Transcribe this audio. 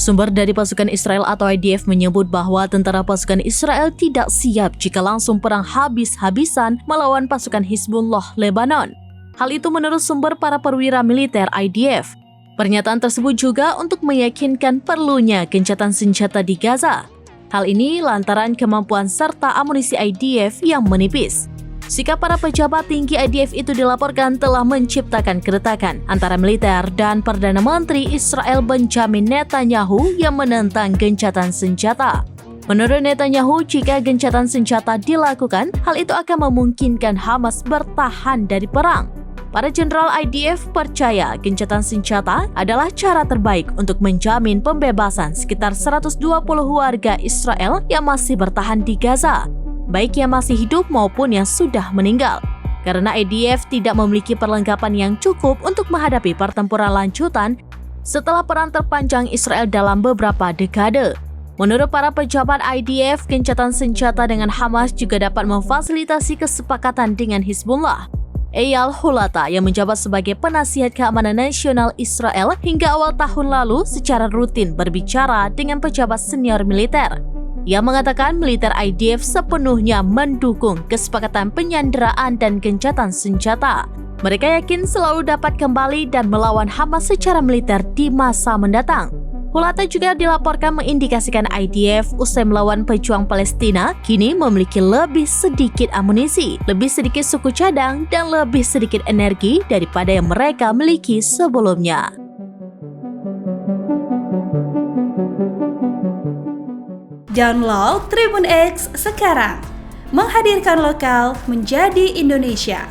Sumber dari pasukan Israel atau IDF menyebut bahwa tentara pasukan Israel tidak siap jika langsung perang habis-habisan melawan pasukan Hizbullah Lebanon. Hal itu menurut sumber para perwira militer IDF. Pernyataan tersebut juga untuk meyakinkan perlunya gencatan senjata di Gaza. Hal ini lantaran kemampuan serta amunisi IDF yang menipis. Sikap para pejabat tinggi IDF itu dilaporkan telah menciptakan keretakan antara militer dan Perdana Menteri Israel Benjamin Netanyahu yang menentang gencatan senjata. Menurut Netanyahu, jika gencatan senjata dilakukan, hal itu akan memungkinkan Hamas bertahan dari perang. Para jenderal IDF percaya gencatan senjata adalah cara terbaik untuk menjamin pembebasan sekitar 120 warga Israel yang masih bertahan di Gaza, baik yang masih hidup maupun yang sudah meninggal. Karena IDF tidak memiliki perlengkapan yang cukup untuk menghadapi pertempuran lanjutan setelah perang terpanjang Israel dalam beberapa dekade. Menurut para pejabat IDF, gencatan senjata dengan Hamas juga dapat memfasilitasi kesepakatan dengan Hizbullah. Eyal Hulata yang menjabat sebagai penasihat keamanan nasional Israel hingga awal tahun lalu secara rutin berbicara dengan pejabat senior militer. Ia mengatakan militer IDF sepenuhnya mendukung kesepakatan penyanderaan dan gencatan senjata. Mereka yakin selalu dapat kembali dan melawan Hamas secara militer di masa mendatang. Hulata juga dilaporkan mengindikasikan IDF usai melawan pejuang Palestina kini memiliki lebih sedikit amunisi, lebih sedikit suku cadang, dan lebih sedikit energi daripada yang mereka miliki sebelumnya. Download Tribun X sekarang, menghadirkan lokal menjadi Indonesia.